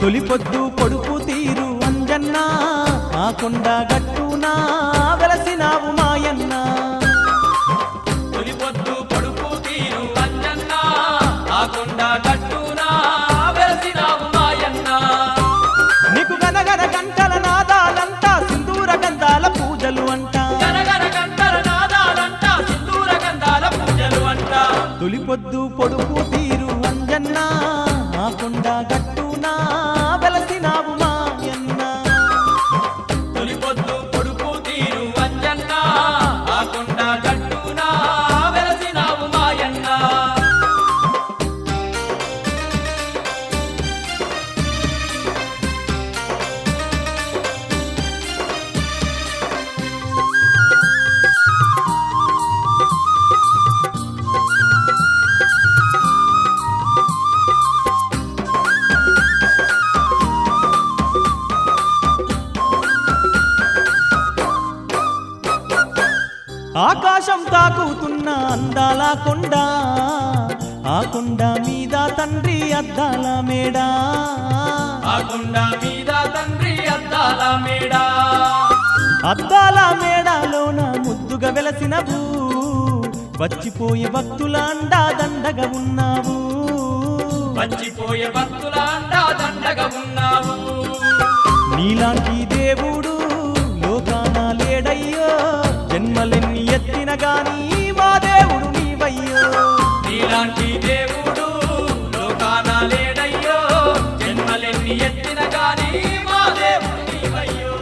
తొలిపొద్దు పొడుపు తీరు అంజన్న ఆ కొండ గట్టునా వెలసినావు మాయన్న తొలిపొద్దు పొడుపు తీరు అంజన్న ఆ కొండ గట్టునా వెలసినావు మాయన్న నీకు గనగన గంటల నాదాలంట సింధూర గంధాల పూజలు అంట గనగన గంటల నాదాలంట సింధూర గంధాల పూజలు అంట తొలిపొద్దు పొడుపు తీరు అంజన్న ఆ కొండ గట్టునా వెలసినావు మాయన్న తొలిపొద్దు పొడుపు తీరు అంజన్న ఆ కొండ గట్టునా వెలసినావు మాయన్న ఆకాశం తాకుతున్న అందాల కొండ ఆ కొండ మీద తండ్రి అద్దాల మేడా ఆ కొండ మీద తండ్రి అద్దాల మేడా అద్దాల మేడాలోన ముద్దుగా వెలసినవు వచ్చిపోయే భక్తుల అండా దండగా ఉన్నావు వచ్చిపోయే భక్తుల అండా దండగా ఉన్నావు నీలాంటి దేవుడు లోకాన లేడయ్యో జన్మలెన్ని ఎత్తిన గాని మా దేవుడు నీవయ్యో నీలాంటి దేవుడు లోకాన లేడయ్యో జన్మలెన్ని ఎత్తిన గాని మా దేవుడు నీవయ్యో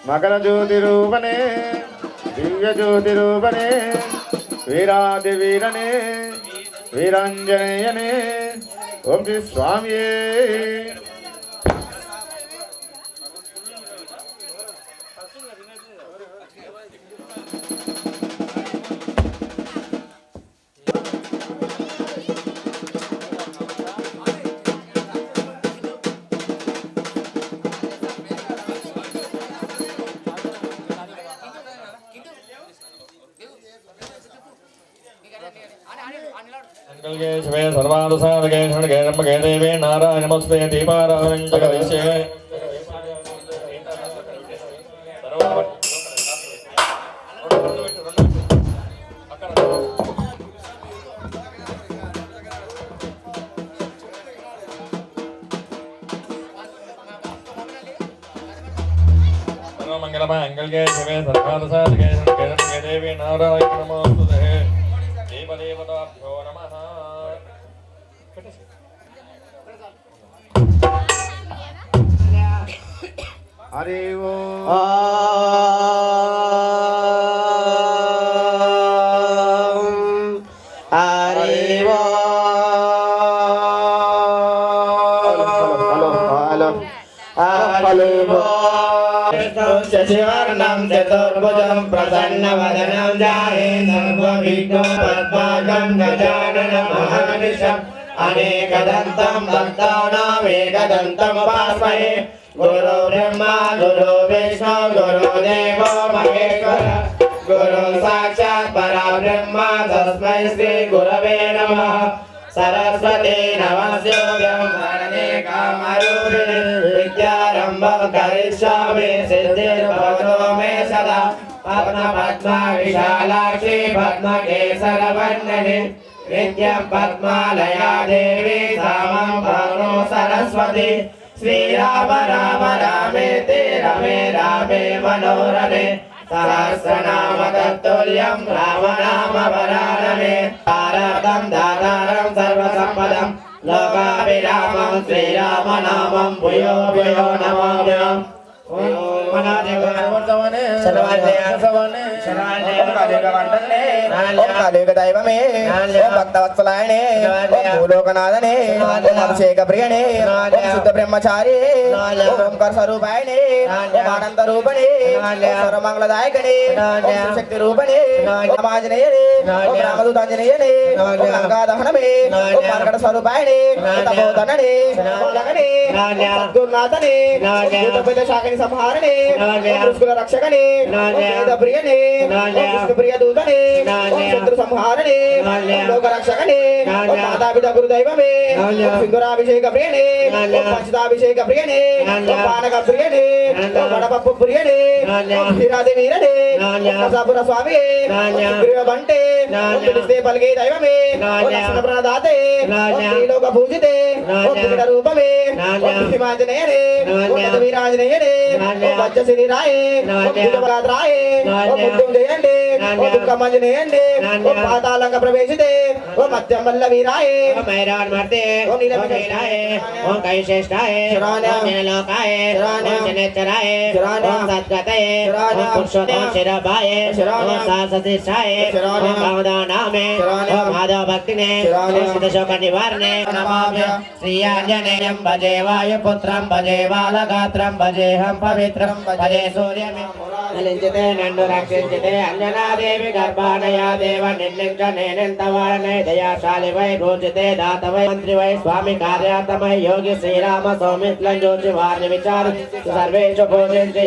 మకర జ్యోతి రూపనే దివ్య జ్యోతి రూపనే వీరాది వీరనే వీరాంజనేయనే ఓం శ్రీ స్వామియే शिवे सर्वानुसारके षड्गे नमके देवे नारायणमस्ते दीपाराधनं च करिष्ये सर्वमङ्गलमाङ्गल्ये शिवे सर्वानुसारके षड्गे नमके देवे नारायणमस्ते देवदेवताभ्यो नमः हरि ओम हरि शशिवर्णं चतुर्भुजं प्रसन्नवदनं ध्यायेत् पद्माकं गजाननमहर्निशम् अनेकदन्तं भक्तानामेकदन्तमुपास्महे गुरु ब्रह्मा गुरु विष्णु गुरुदेवो महेश्वर गुरु साक्षात् परब्रह्म तस्मै श्री गुरवे नमः सरस्वती नमस्योऽहं वरदे कामरूपिणे विद्यारम्भं करिष्यामि सिद्धिर्भवतु मे सदा पद्मपद्मा विशालाक्षी पद्मकेसरवर्णिनी नित्यं पद्मालया देवी सामं भवनो सरस्वती श्रीराम राम रामेति रमे रामे मनोरमे सहस्रनाम तत्तुल्यं राम नाम वरानने तारकं दातारं सर्वसम्पदं लोकाभिरामं श्रीराम नामं भूयो भूयो नमाम्यहम् ओम శరవాణ్య శరవాణ్య శరవాణ్య ఓం కలియుగ వంటనే ఓం కలియుగ దైవమే ఓం భక్తవత్సలాయనే ఓం భూలోకనాథనే ఓం అభిషేక ప్రియనే ఓం శుద్ధ బ్రహ్మచారి ఓం ఓంకార స్వరూపాయనే ఓం ఆనంద రూపణే ఓం సర్వమంగళదాయకనే ఓం శక్తి రూపణే ఓం ఆంజనేయనే ఓం రామదూతాంజనేయనే ఓం లంకాదహనమే ఓం మార్కట స్వరూపాయనే ఓం తపోధననే ఓం లగనే దుర్నాథనే భూతపేత శాఖని సంహారణే ఓం ఋషుకుల రక్షకనే ఓం వేద ప్రియనే ఓం విష్ణు ప్రియ దూతనే ఓం శత్రు సంహారణే ఓం లోక రక్షకనే ఓం మాతాపిత గురుదైవమే ఓం సింధురాభిషేక ప్రియనే ఓం పంచదాభిషేక ప్రియనే ఓం పానక ప్రియనే ఓం వడపప్పు ప్రియనే ఓం క్షీరాది వీరనే ఓం కసాపుర స్వామి గ్రీవ బంటే ఓం పిలిస్తే పలికే దైవమే ఓం లక్షణ ప్రణదాతే ఓం శ్రీలోక పూజితే ఓం త్రికట రూపమే ఓం భీమాంజనేయనే ఓం వీరాంజనేయనే ఓం వజ్రశ్రీ రాయే ఓం భుజబలాద్రాయే ఓం మృత్యుంజయండే ఓం దుఃఖమంజనేయండే ఓం పాతాళంక ప్రవేశితే ఓం మధ్యమల్ల వీరాయే ఓం మైరాన్మర్తే ఓం నీలమేలాయే ఓం కైశ్రేష్ఠాయే ఓం జనలోకాయే ఓం జనేచ్చరాయే ఓం సద్గతయే ఓం పురుషోత్తమ శిరభాయే ఓం సహస్రశీర్షాయే ఓం కామదానామే ఓం మాధవ భక్తినే ఓం శితశోక నివారణే నమామ్య శ్రీ ఆంజనేయం భజే వాయుపుత్రం భజే బాలగాత్రం భజేహం పవిత్రం భజే సూర్యమే నిలించితే నన్ను రక్షించితే అంజనాదేవి గర్భానయా దేవ నిర్లించ నేనెంత వాడనై దయాశాలివై పూజితే దాతవై మంత్రివై స్వామి కార్యార్థమై యోగి శ్రీరామ సౌమిత్రం చూచి వారిని విచారించి సర్వేషు పూజించి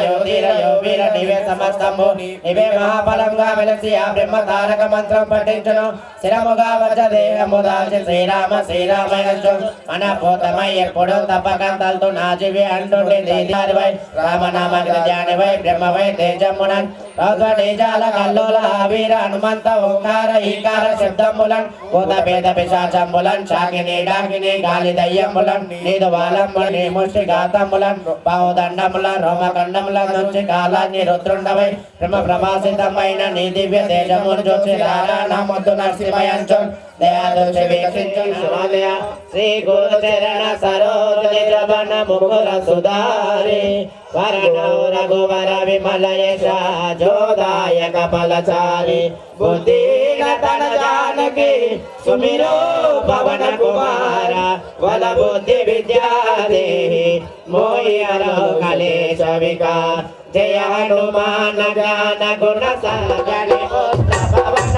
యోగీర యోగీర నివే సమస్తము నివే మహాఫలంగా వెలసి ఆ బ్రహ్మ తారక మంత్రం పఠించును శిరముగా వచ దేహము దాల్చి శ్రీరామ శ్రీరామయంచు మనపూతమై ఎప్పుడు తప్పకంతల్తు నాజివి అంటుండి దీదారివై రామనామగ్ని ధ్యానివై బ్రహ్మవై తేజమునన్ రౌద్వీజాల కల్లోల వీర హనుమంత ఓంకార ఈకార శబ్దములన్ భూత భేద పిశాచంబులన్ శాకిని డాకిని గాలి దయ్యములన్ నీదు వాలమ్ముల నీ ముష్టి ఘాతములన్ బాహుదండములన్ రోమకండముల నుంచి కాలాన్ని రుద్రుండవై బ్రహ్మ ప్రభాసితమైన నీ దివ్య తేజమును చూసి రారాణముద్దు నరసింహయంచు దయాదృష్టి వీక్షించు నమోదయ శ్రీ గురు చరణ సరోజ నిజవన ముకుల సుధారి వరణౌ రఘువర విమల యశ జోదాయక ఫలచారి బుద్ధిగతన జానకి సుమిరో పవన కుమార వల బుద్ధి విద్యా దేహి మోయి అరో కలేశ వికార జయ హనుమాన జ్ఞాన గుణ సాగరి పుత్ర పవన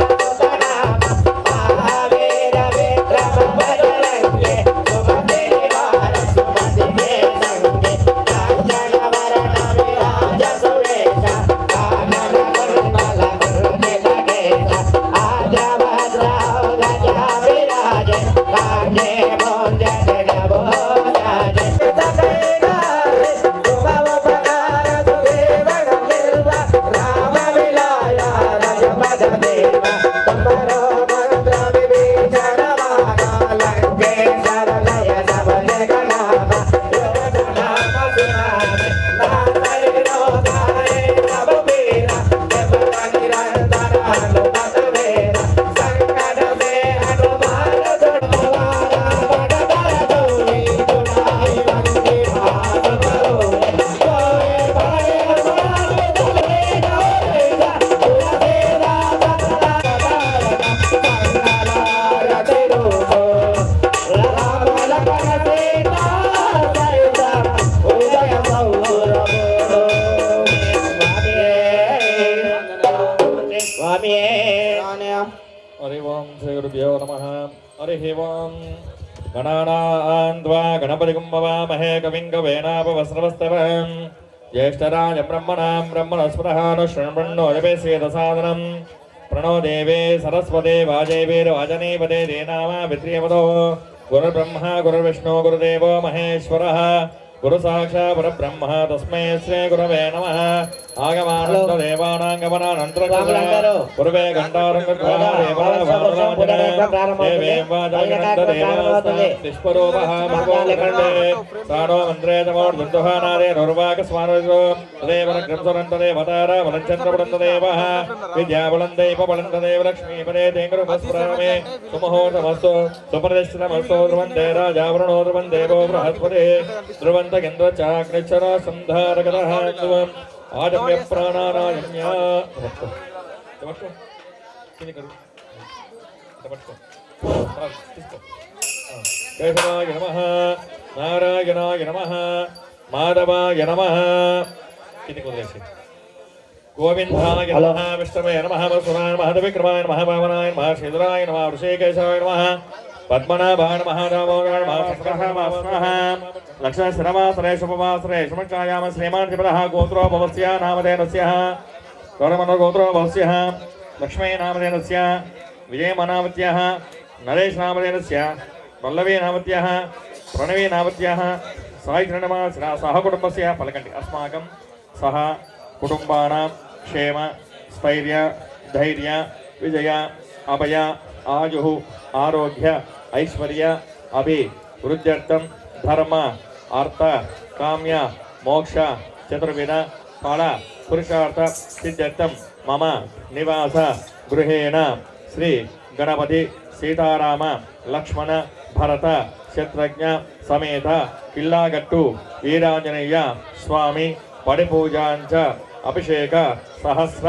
हरि ओम श्री गुरुभ्यो नमः हरि ओम गणानां त्वा गणपतिं भवामहे कविं कवीनापवस्त्रवस्तवं ज्येष्ठराज ब्रह्मणां ब्रह्मणस्पतः शृण्वन्नोजपेसेदसादनं प्रणो देवे सरस्वते वाजयेवेर्वाजनीपदे देनामा पितृयवदो गुरुर्ब्रह्मा गुरुर्विष्णु गुरुदेवो महेश्वरः गुरु साक्षात् परब्रह्म तस्मै श्री गुरवे नमः आगमानंद देवानां गमनानंतर पूर्वे घंटारंगद्वारा देवें वाजानंद देवास्ते पुष्परूपः मङ्गलकण्डे सानो मन्त्रे तमोर्दुन्दुः नारे नौर्वाक स्वानोजो देवनग्रंसरन्तदेवतार वलञ्चन्द्रवृन्ददेवः विद्याबलन्दैपबलन्ददेव लक्ष्मीपदे तेङ्गरुपस्फुरामे सुमुहूर्तमस्तु सुप्रतिष्ठितमस्तु ध्रुवन्ते राजावरणो ध्रुवन् देवो बृहस्पतिः ध्रुवन्तकेन्द्रचाग्निच्छर सन्धारकतः ఆజమ్య ప్రాణానాయమ్య కేశవాయ నమః నారాయణాయ నమః మాధవాయ నమః కిందికి వదిలేసి గోవిందాయ నమః విష్ణవే నమః వసునాయ నమః విక్రమాయ నమః భావనాయ నమః శ్రీధరాయ నమః ఋషికేశాయ నమః పద్మనాభాయ నమః దామోదరాయ నమః శంకరాయ నమః లక్ష్మణ శ్రమాసరే శుభవాసరే శుభకాయామ శ్రీమాన్ త్రిపదః గోత్రో భవస్య నామధేనస్య గౌరమన గోత్రో భవస్య లక్ష్మీ నామధేనస్య విజయమనామత్యః నరేష్ నామధేనస్య పల్లవీ నామత్యః ప్రణవీ నామత్యః సాయిధర్మ సహకుటుంబస్య పలకండి అస్మాకం సహ కుటుంబానాం క్షేమ స్థైర్య ధైర్య విజయ అభయ ఆయు ఆరోగ్య ఐశ్వర్య అభి వృద్ధ్యర్థం ధర్మ అర్థ కామ్య మోక్ష చతుర్విధ ఫల పురుషార్థ సిద్ధ్యర్థం మమ నివాస గృహేణ శ్రీ గణపతి సీతారామ లక్ష్మణ భరత శత్రుఘ్న సమేత కిల్లాగట్టు వీరాంజనేయ స్వామి పడిపూజాంచ అభిషేక సహస్ర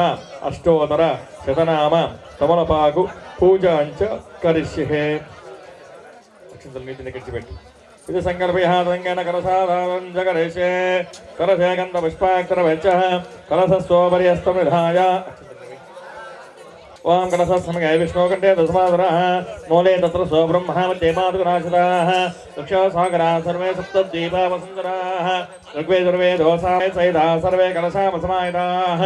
అష్టోత్తర శతనామ తమలపాకు పూజాంచ కరిష్యే. అక్షంతలు నీటిని గడిచిపెట్టి ఇది సంకల్పయాదంగన కలసాధారం జగరేషే కలశే గంధ పుష్పాక్షర వెచ్చ కలసస్వోపరి హస్తం విధాయ ఓం కలసస్మగే విష్ణుకంఠే దశమాధరః మూలే తత్ర స్వబ్రహ్మ మధ్యే మాతురాశితాః దక్షసాగరా సర్వే సప్తద్వీపా వసుంధరాః ఋగ్వేదుర్వే దోసాయ సైదా సర్వే కలశామసమాహితాః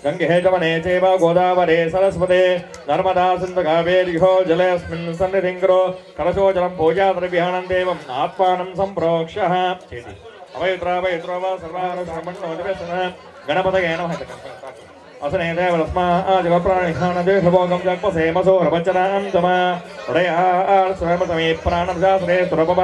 గంగే జవనే చైవ గోదావరే సరస్వతే నర్మదా సింధు కావేర్యో జలేస్మిన్ సన్నిధింగ్రో కలశోజలం పూజాద్రవ్యాణం దేవం ఆత్మానం సంప్రోక్ష్యః చేతి అవయుత్రావయుత్రవ సర్వానుష్ఠమన్నోదివేశన గణపతయే నమః. असने देवस्मादिवप्राणिहानदेशभोगं जग्मसेमसोरवचनां तमा उदयार् स्वयंसमे प्राणं शास्त्रे सुरपम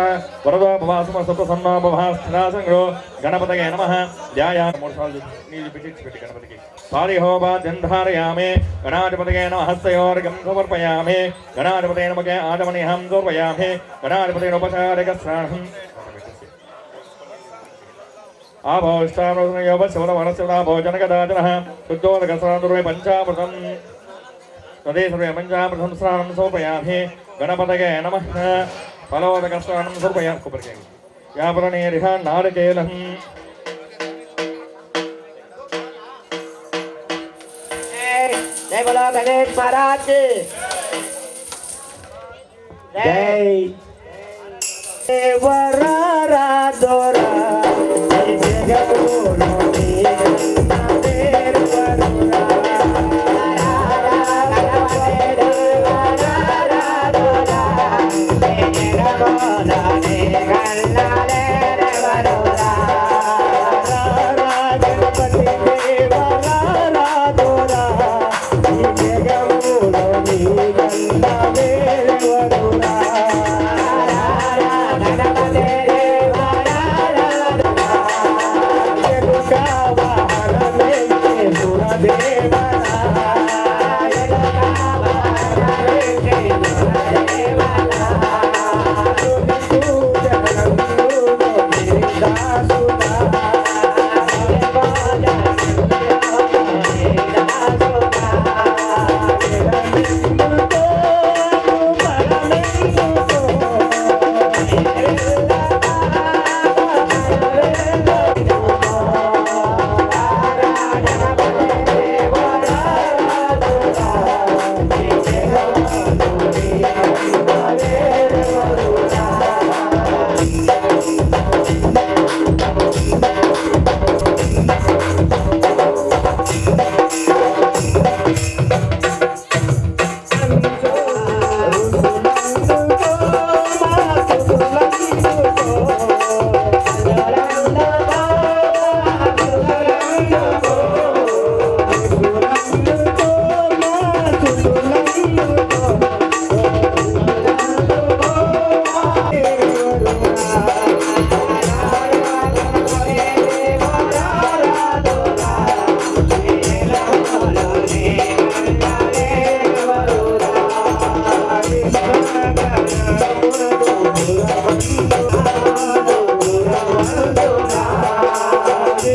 वरदोपवासमसुप्रसन्नो भवास्थिरासङ्गो गणपतये नमः. ध्याया गणपतिके पारिहोपाद्यन्धारयामे गणाधिपतये नमः. हस्तयोर्गं समर्पयामे गणाधिपतये नमः. आदमनिहं समर्पयामे गणाधिपतेनोपचारिकस्नानं आभोष्टावरस्यवरवरस्यवराभोजनगदाजनः शुद्धोदकस्नान्दुर्वे पञ्चामृतं तदे सर्वे पञ्चामृतं स्नानं समर्पयामि गणपतये नमः. फलोदकस्नानं समर्पयामि कुपर्के यापरणेरिह नारिकेलं जय बोलो गणेश महाराज की जय. देवरा दोरा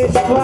Bye.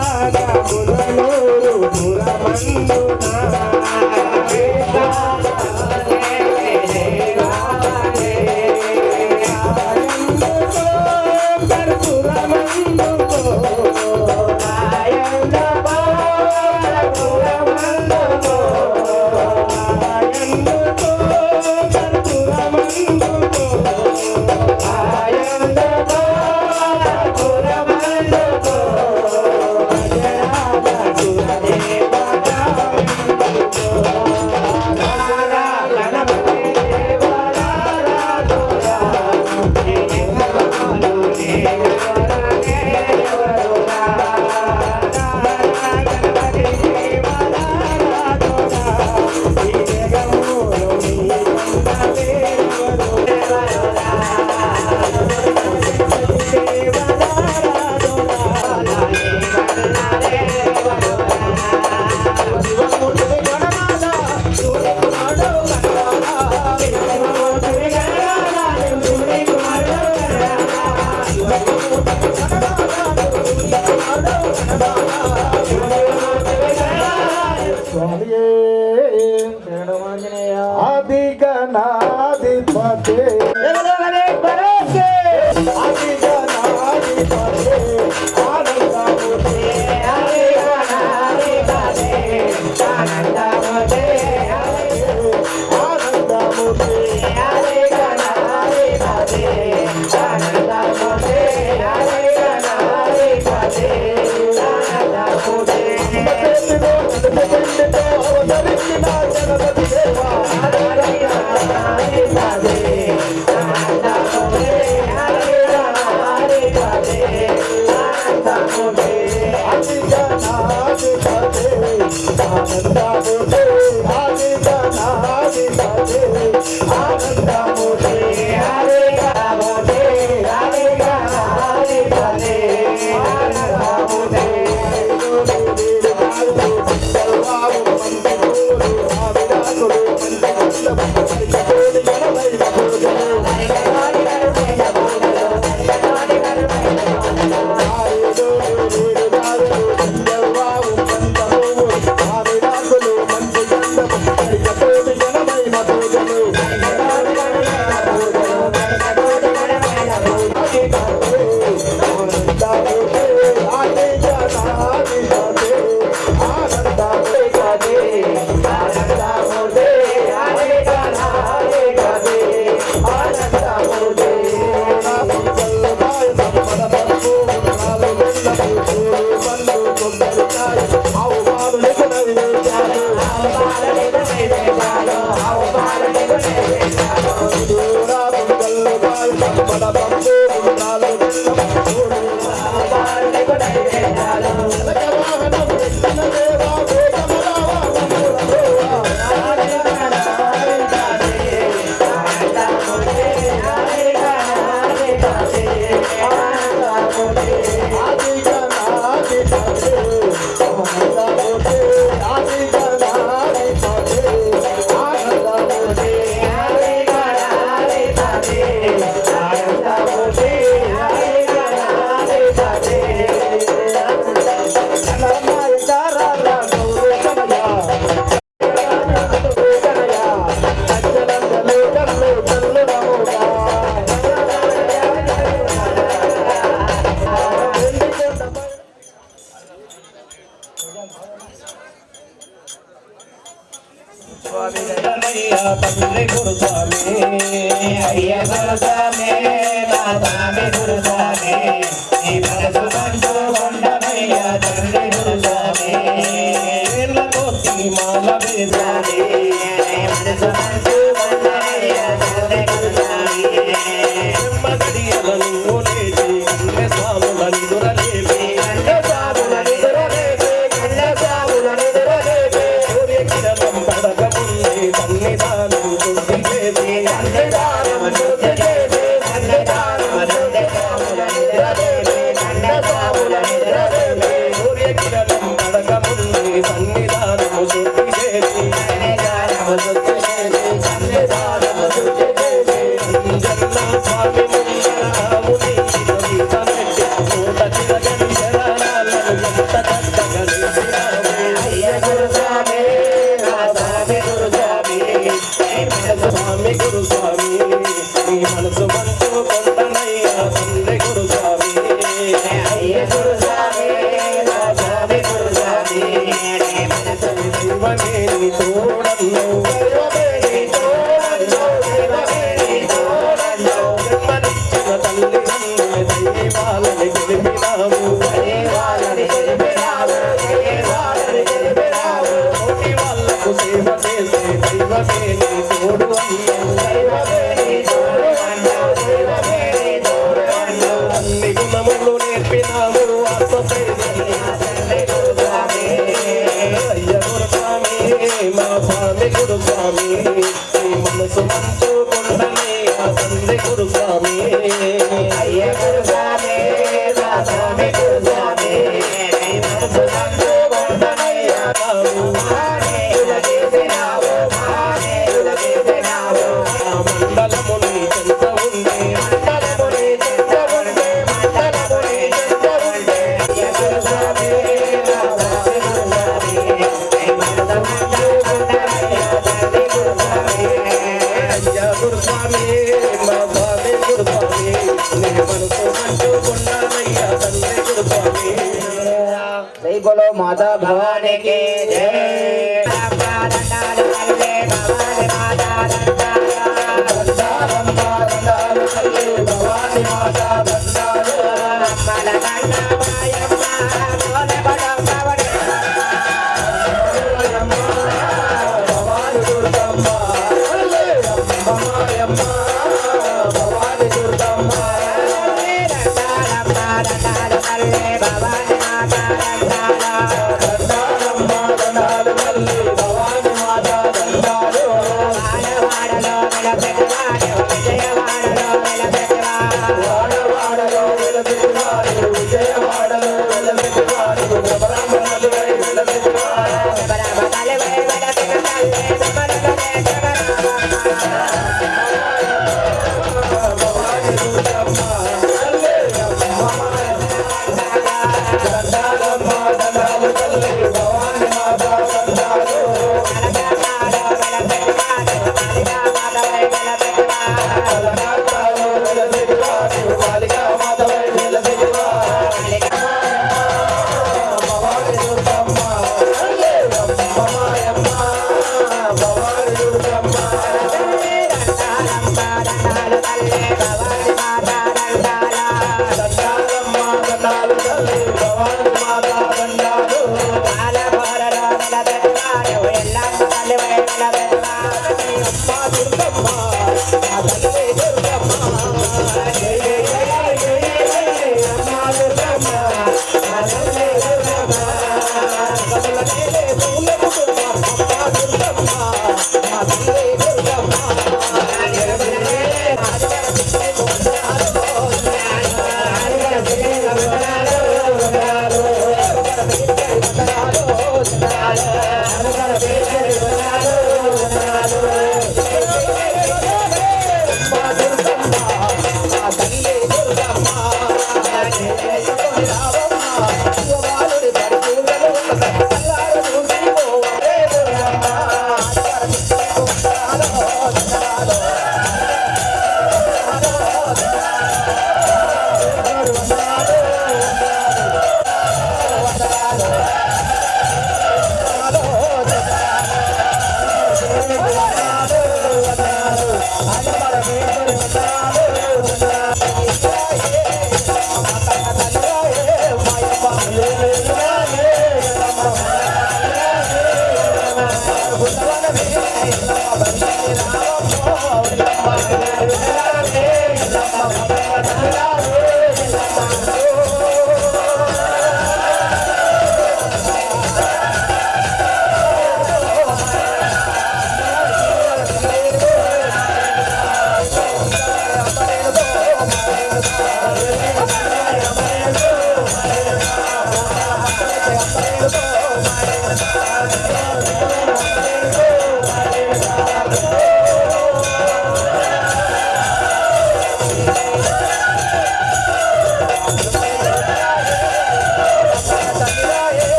అయ్య గురుస్వామి మా స్వామి గురుస్వామి నీ మనసు మంచు కొండలే ఆ తండ్రి గురుస్వామి అయ్య గురుస్వామి మా స్వామి గురుస్వామి నీ మనసు మంచు కొండలయ్యా చేసినావు ఆ మండలముని చెంత ఉండే మండలముని చెంత ఉండే మండలముని చెంత ఉండే అయ్య గురుస్వామి మా స్వామి గురుస్వామి నీ మనసు మంచు కొండలయ్యా తండ్రి గురుస్వామి అయ్య గురుస్వామి మా స్వామి గురుస్వామి నీ మనసు మంచు కొండలయ్యా తండ్రి గురుస్వామి जय बोलो माता भवानी की जय भवानी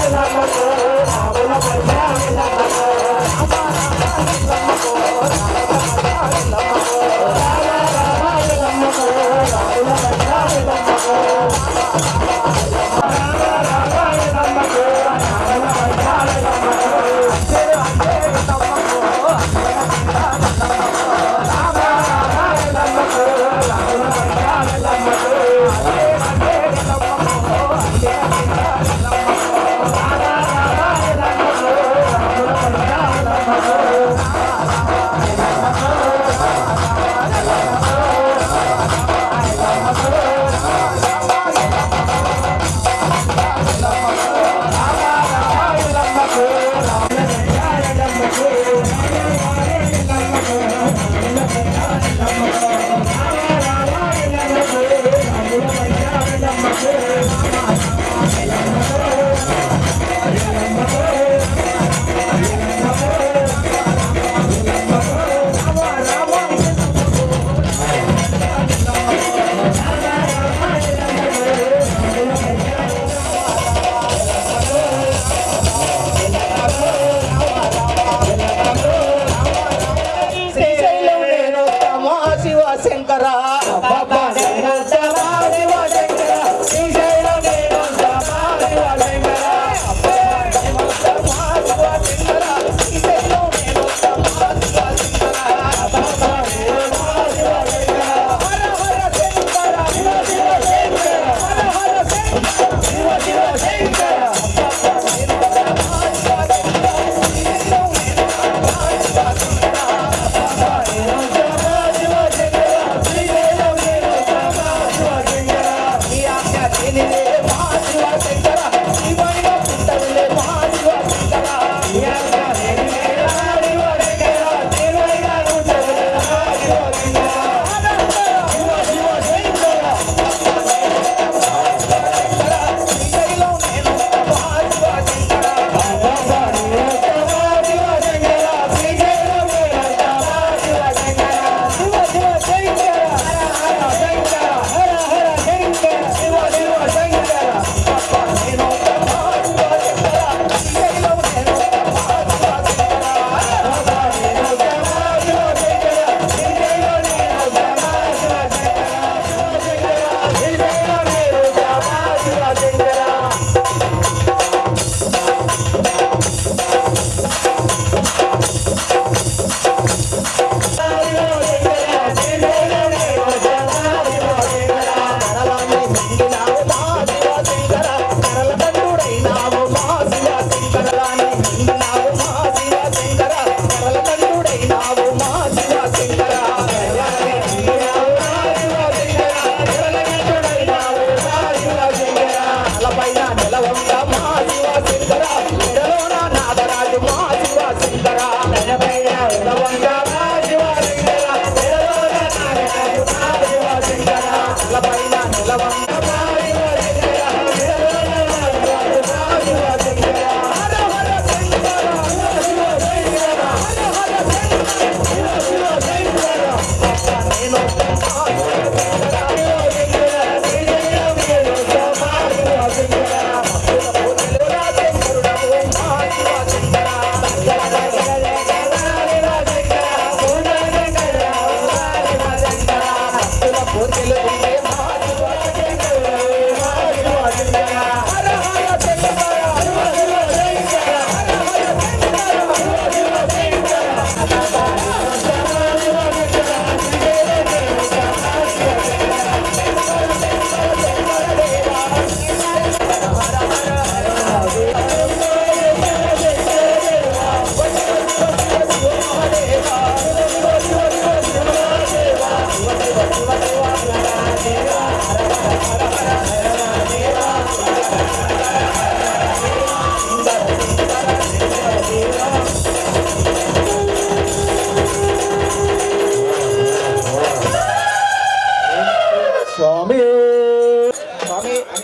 రామ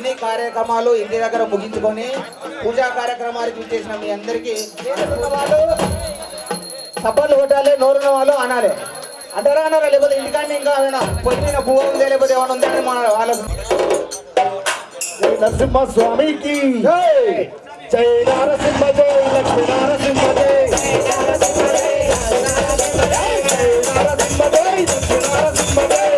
అన్ని కార్యక్రమాలు ఇంటి దగ్గర ముగించుకొని పూజా కార్యక్రమాలకు చేసిన మీ అందరికీ సబ్బర్లు కొట్టాలి, నోరున్న వాళ్ళు అనాలి. అంటారా అన్నారా? లేకపోతే ఇంటికాన్ని ఇంకా ఏమైనా పొద్దున పువ్వు ఉందే లేకపోతే ఏమైనా ఉందా అని మన వాళ్ళకు నరసింహస్వామికి జై నరసింహ జై లక్ష్మీ నరసింహ జై నరసింహ జై లక్ష్మీ నరసింహ జై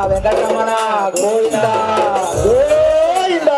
వెంకటరమణ గోవింద గోవింద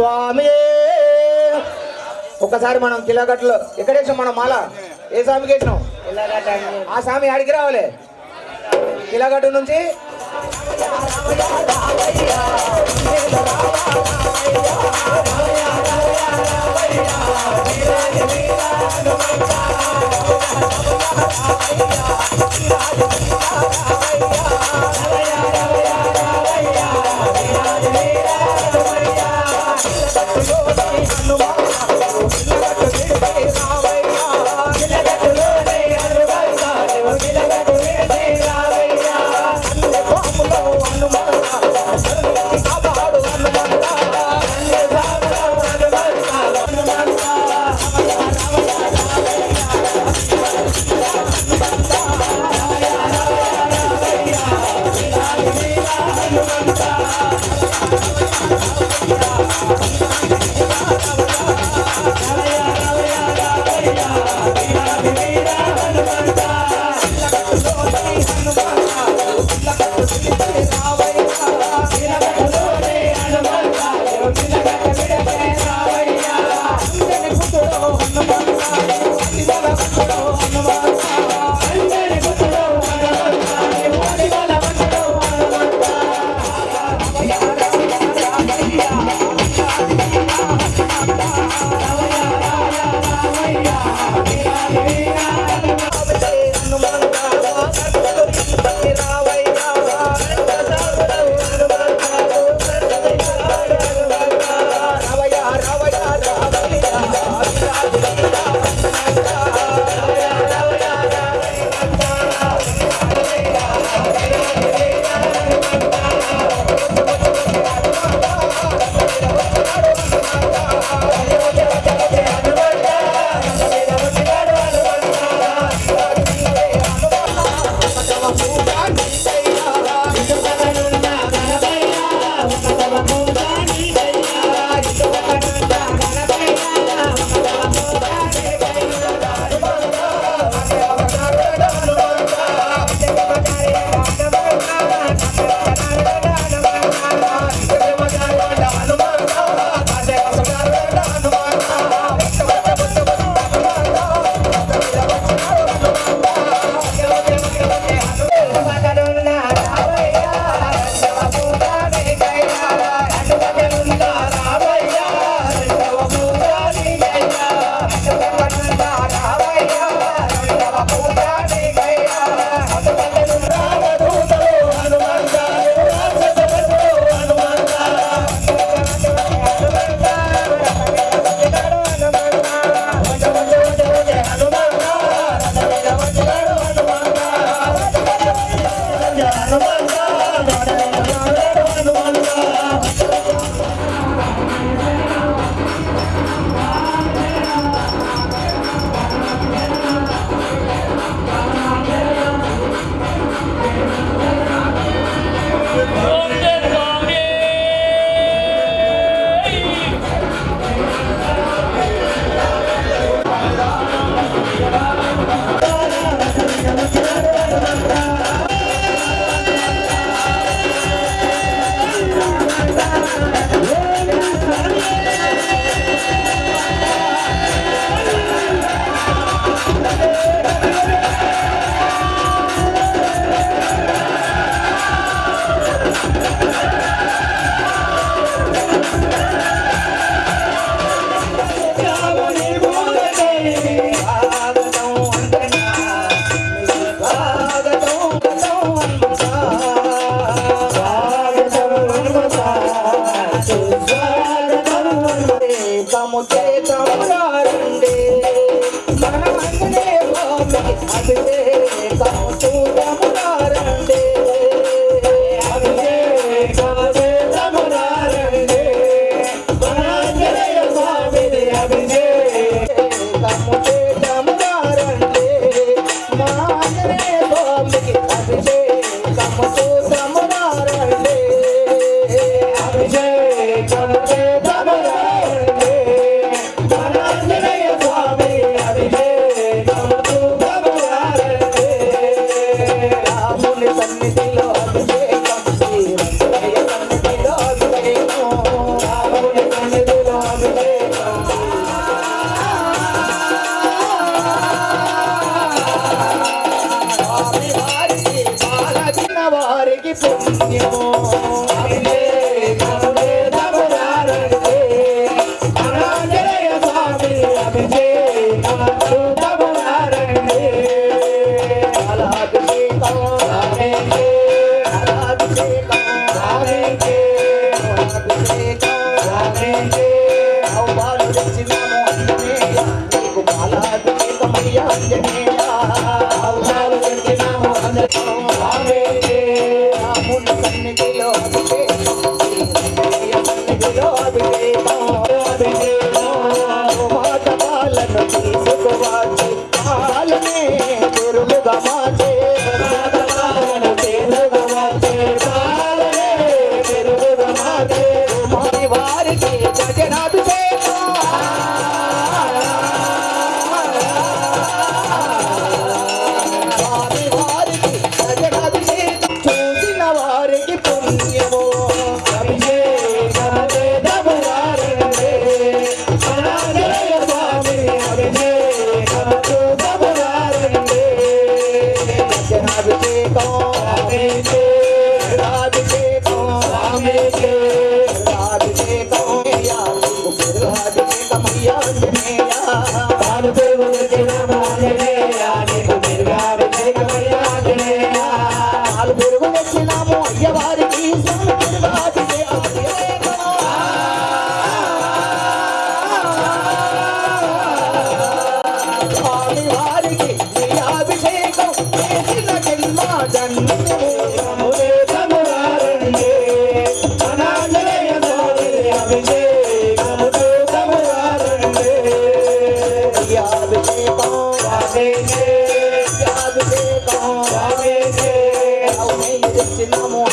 స్వామి. ఒక్కసారి మనం కిలాగట్లో ఎక్కడేసాం మనం మాల ఏ స్వామికి వేసినాం ఆ స్వామి ఆడికి రావాలి కిలాగట్టు నుంచి అభిషేకం పాలు తెచ్చినాము అంజనేయ నీకు పాలాభిషేకమయ్య అంజనేయ పాలు తెచ్చినాము రాముని సన్నిధిలో అభిషేకం సన్నిధిలో అభిషేకం మాట పాలను తీసుకోవచ్చు పాలనే గురులుగా మార్చే వారికి గజనాభిషేకం స్వామి వారికి గజనాభిషేకం చూసిన వారికి పుణ్యము గజనాభిషేకం పాలు పెరుగు తెచ్చినాము అయ్యవారికి స్వామి వారికి అభిషేకం చేసిన జన్మ తెచ్చినాము అంజనేయ తెచ్చినాము అయ్యవారికి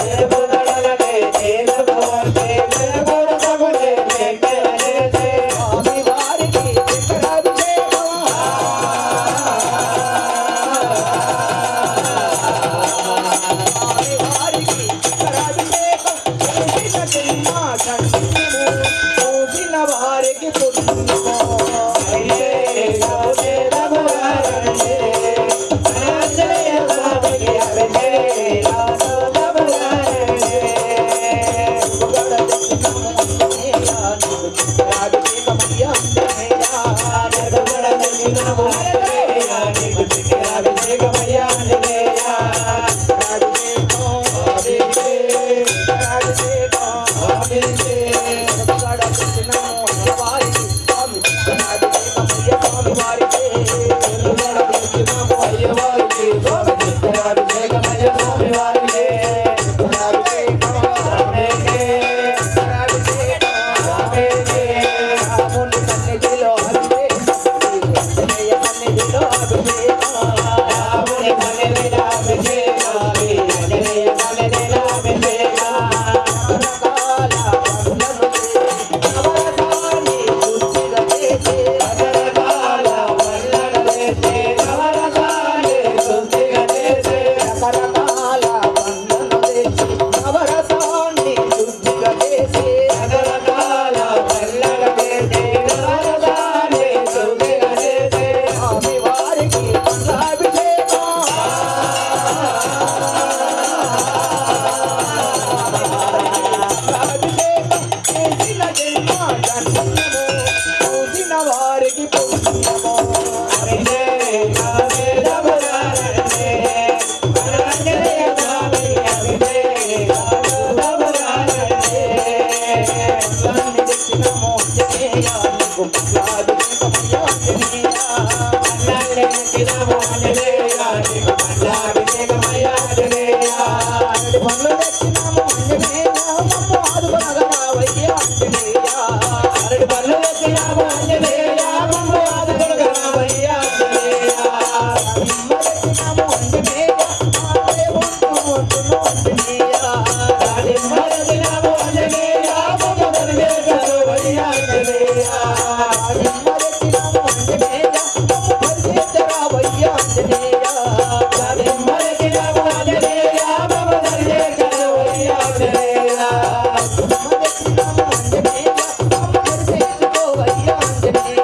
Yeah. పనులు తెచ్చినాము అంజనేయ మమ్ము ఆదుకొనగా రావయ్య అంజనేయ అరటి పళ్ళు తెచ్చినాము అంజనేయ మమ్ము ఆదుకొనగా రావయ్య అంజనేయ తెచ్చినాము అంజనేయ ఆడే ఒట్టును అంజనేయ దానిమ్మ తెచ్చినాము అంజనేయ మమ్ము పరివేశవయ్య అంజనేయ తెచ్చినాము అంజనేయ మమ్ము పరిచేతరావయ్య అంజనేయ దానిమ్మ తెచ్చినాము అంజనేయ మమ్ము పరివేశవయ్య అంజనేయ తెచ్చినాము అంజనేయ మమ్ము పరిచేసుకోవయ్య అంజనేయ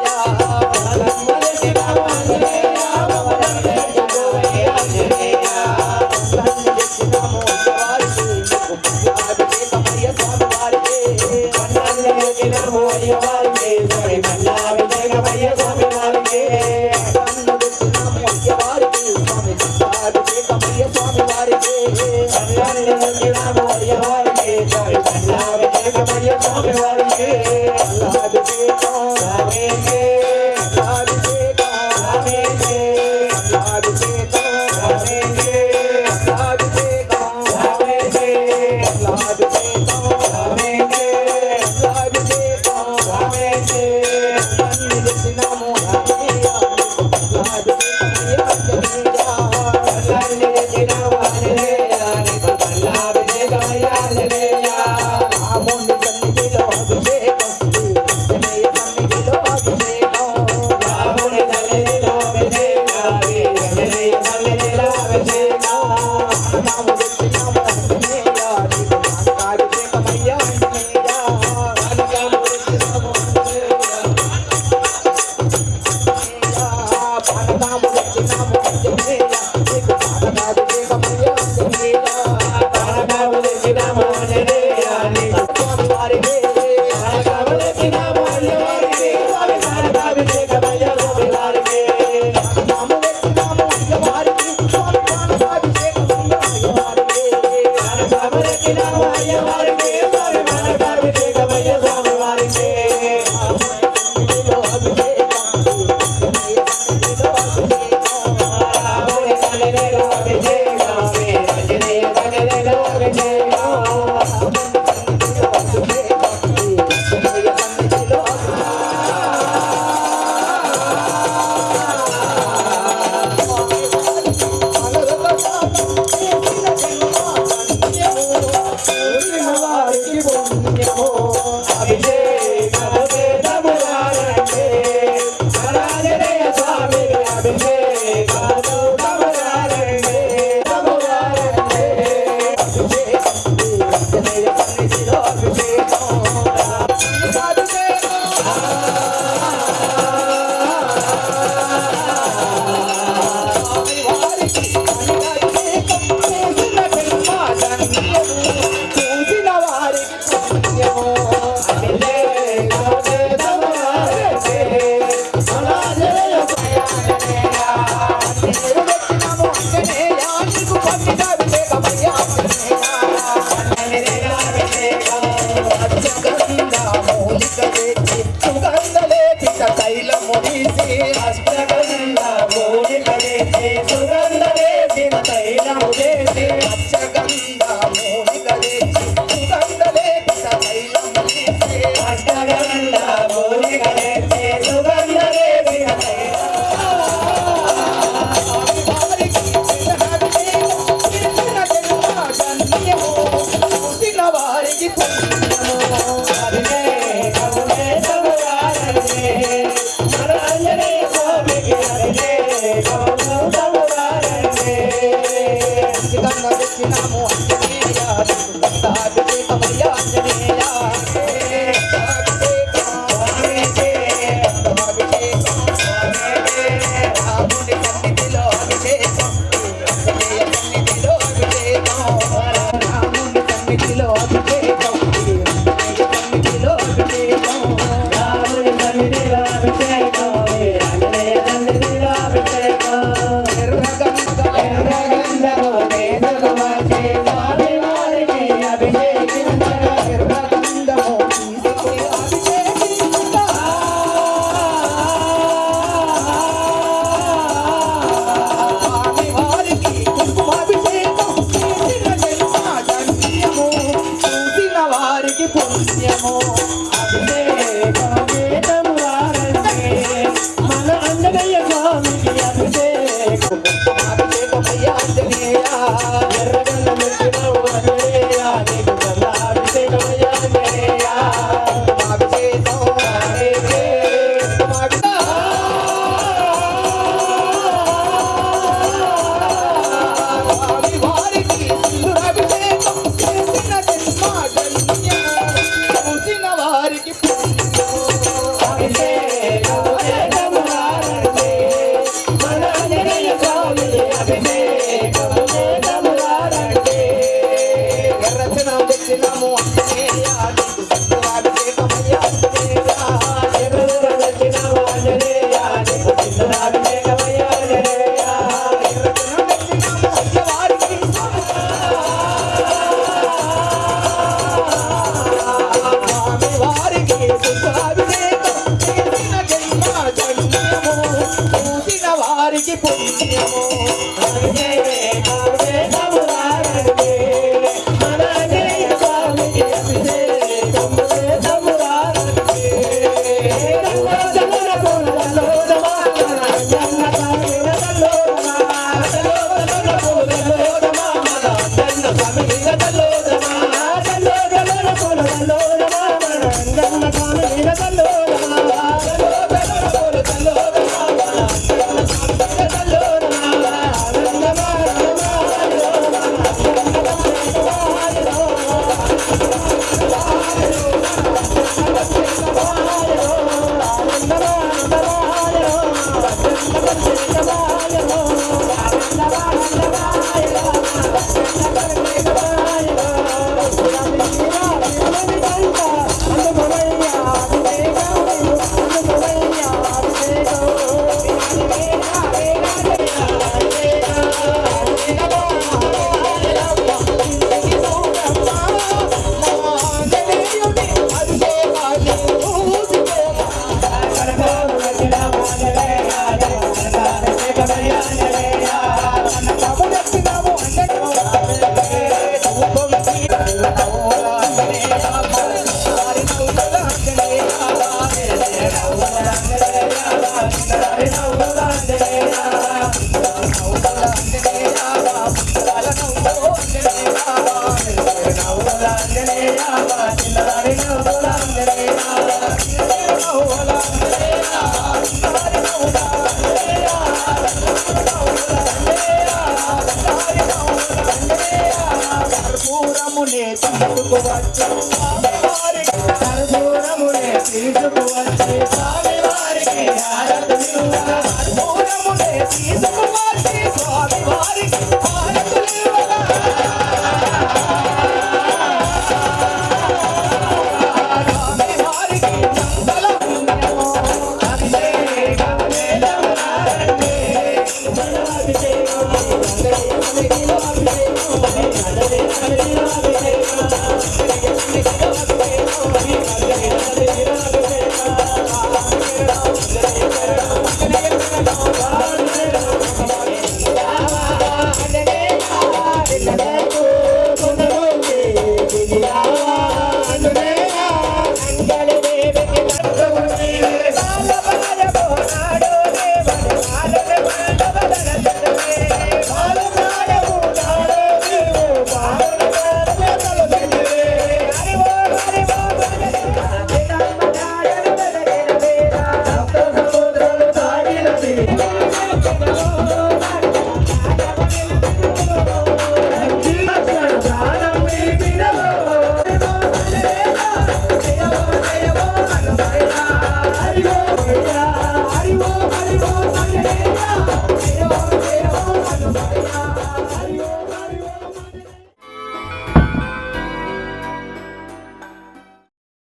ఎర్రగల్ల మెచ్చినావు ఆంజనేయ నీకు గంధాభిషేకమయ్యా ఆంజనేయ అభిషేకం స్వామి వారికి సింధూరాభిషేకం చేసిన జన్మధన్యం చూసిన వారికి రచన తెచ్చినాము ఆంజనేయ నీకు సింధూరాభిషేకమయ్యా స్వామి వారికి సింధూరాభిషేకం చేసిన జన్మధన్యము చూసిన వారికి పుణ్యము కర్పూరమునే తీసుకువచ్చు కర్పూరమునే తీసుకువచ్చు స్వామి వారికి హారతులివ్వ కర్పూరమునే తీసుకువచ్చు స్వామి వారికి హారతులివ్వ స్వామి వారికి మంగళపుణ్యము హరి ఓ హరి ఓ